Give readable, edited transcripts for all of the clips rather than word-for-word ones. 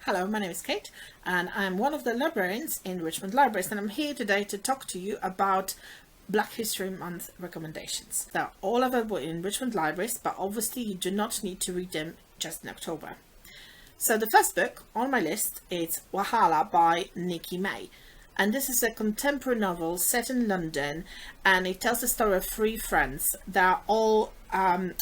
Hello, my name is Kate and I'm one of the librarians in Richmond Libraries, and I'm here today to talk to you about Black History Month recommendations. They're all available in Richmond Libraries, but obviously you do not need to read them just in October. So the first book on my list is Wahala by Nikki May. And this is a contemporary novel set in London, and it tells the story of three friends. They're all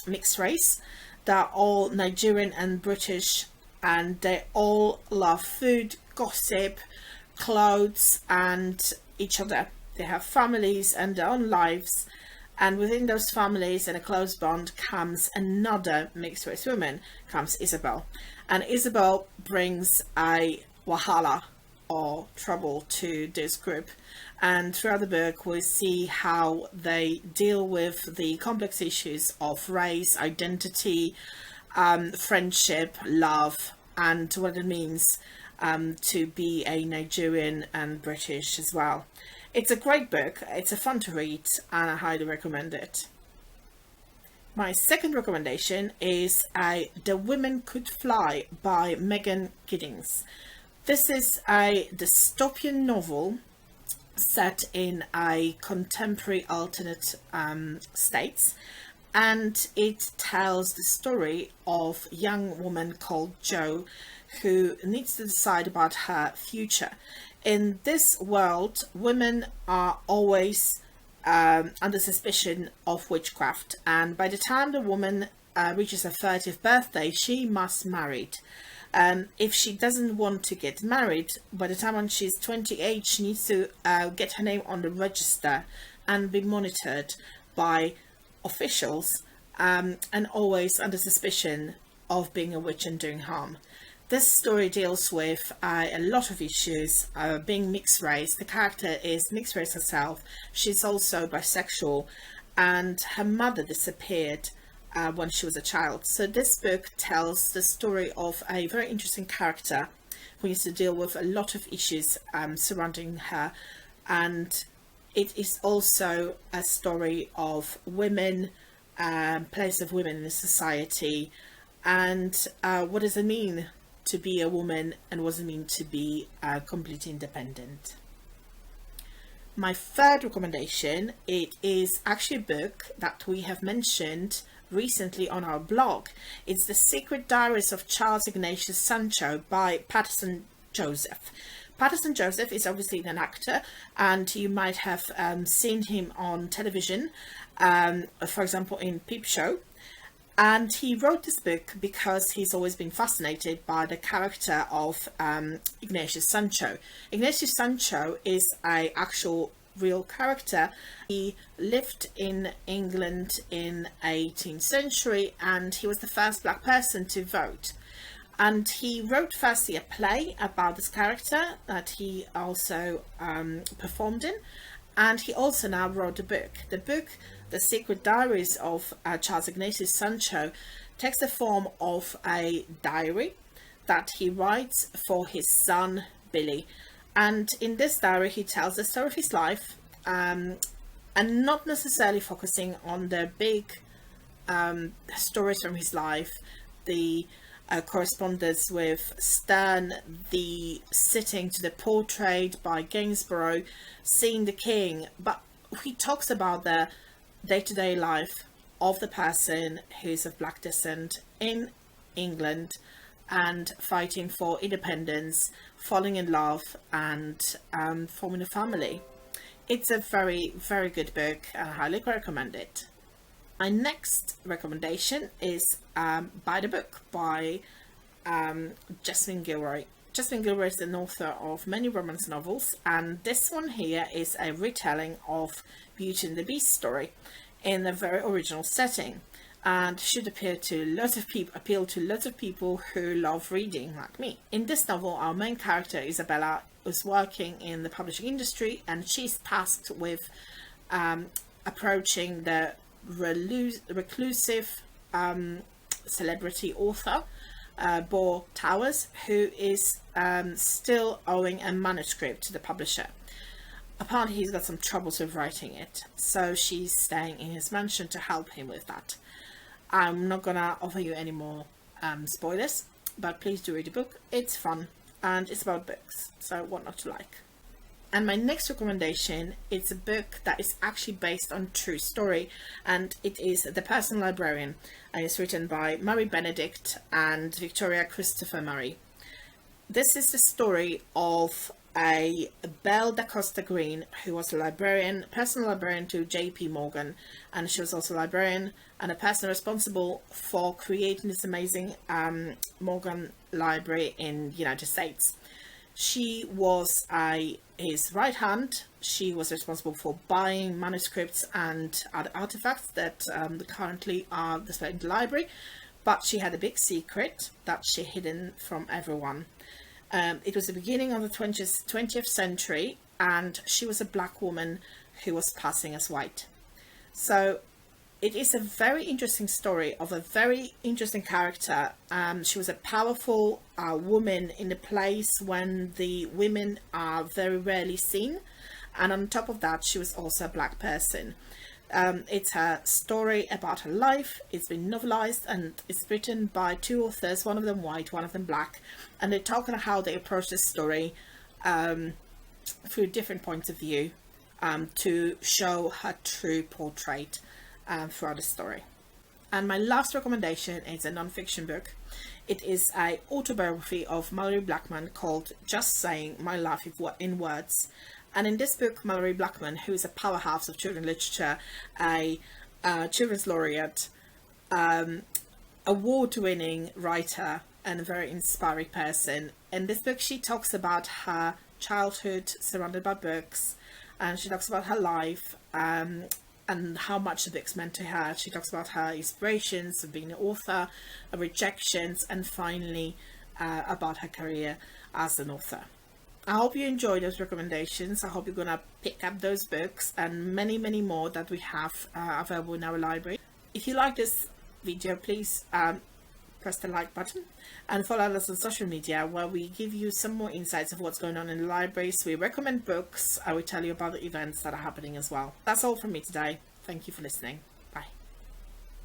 mixed race, they're all Nigerian and British, and they all love food, gossip, clothes, and each other. They have families and their own lives, and within those families and a close bond comes another mixed race woman, comes Isabel. And Isabel brings a wahala or trouble to this group, and throughout the book we see how they deal with the complex issues of race, identity, friendship, love, and what it means to be a Nigerian and British as well. It's a great book, it's a fun to read, and I highly recommend it. My second recommendation is The Women Could Fly by Megan Giddings. This is a dystopian novel set in a contemporary alternate states, and it tells the story of a young woman called Jo who needs to decide about her future. In this world, women are always under suspicion of witchcraft, and by the time the woman reaches her 30th birthday, she must be married. If she doesn't want to get married, by the time when she's 28, she needs to get her name on the register and be monitored by officials, and always under suspicion of being a witch and doing harm. This story deals with a lot of issues, being mixed race. The character is mixed race herself. She's also bisexual, and her mother disappeared when she was a child. So this book tells the story of a very interesting character who used to deal with a lot of issues surrounding her, and it is also a story of women, place of women in the society, and what does it mean to be a woman, and what does it mean to be completely independent. My third recommendation, it is actually a book that we have mentioned recently on our blog. It's The Secret Diaries of Charles Ignatius Sancho by Paterson Joseph. Paterson Joseph is obviously an actor, and you might have seen him on television, for example in Peep Show. And he wrote this book because he's always been fascinated by the character of Ignatius Sancho. Ignatius Sancho is an actual real character. He lived in England in 18th century, and he was the first black person to vote. And he wrote firstly a play about this character that he also performed in, and he also now wrote a book. The book, The Secret Diaries of Charles Ignatius Sancho, takes the form of a diary that he writes for his son Billy. And in this diary he tells the story of his life, and not necessarily focusing on the big stories from his life, the correspondence with Sterne, the sitting to the portrait by Gainsborough, seeing the king, but he talks about the day-to-day life of the person who's of black descent in England and fighting for independence, falling in love, and forming a family. It's a very, very good book, and I highly recommend it. My next recommendation is By the Book by Jasmine Gilroy. Jasmine Gilroy is the author of many romance novels, and this one here is a retelling of Beauty and the Beast story in a very original setting, and should appeal to lots of people who love reading like me. In this novel, our main character Isabella is working in the publishing industry, and she's tasked with approaching the reclusive celebrity author Bo Towers, who is still owing a manuscript to the publisher. Apparently he's got some troubles with writing it, so she's staying in his mansion to help him with that. I'm not gonna offer you any more spoilers, but please do read the book. It's fun and it's about books, so what not to like. And my next recommendation is a book that is actually based on true story, and it is The Person Librarian, and it's written by Murray Benedict and Victoria Christopher Murray. This is the story of a Belle da Costa Green, who was a librarian, personal librarian to J.P. Morgan, and she was also a librarian and a person responsible for creating this amazing Morgan Library in the United States. She was his right hand. She was responsible for buying manuscripts and other artifacts that currently are displayed in the library, but she had a big secret that she hidden from everyone. It was the beginning of the 20th century, and she was a black woman who was passing as white. So it is a very interesting story of a very interesting character. She was a powerful woman in a place when the women are very rarely seen, and on top of that she was also a black person. It's a story about her life. It's been novelized and it's written by two authors, one of them white, one of them black, and they talk about how they approach this story through different points of view to show her true portrait throughout the story. And my last recommendation is a non-fiction book. It is an autobiography of Maori Blackman called Just Saying My Life in Words. And in this book, Maori Blackman, who is a powerhouse of children's literature, a children's laureate, award-winning writer, and a very inspiring person. In this book, she talks about her childhood surrounded by books, and she talks about her life and how much the books meant to her. She talks about her inspirations of being an author, her rejections, and finally about her career as an author. I hope you enjoyed those recommendations. I hope you're gonna pick up those books and many more that we have available in our library. If you like this video, please press the like button and follow us on social media, where we give you some more insights of what's going on in the libraries. We recommend books and we tell you about the events that are happening as well. That's all from me today. Thank you for listening.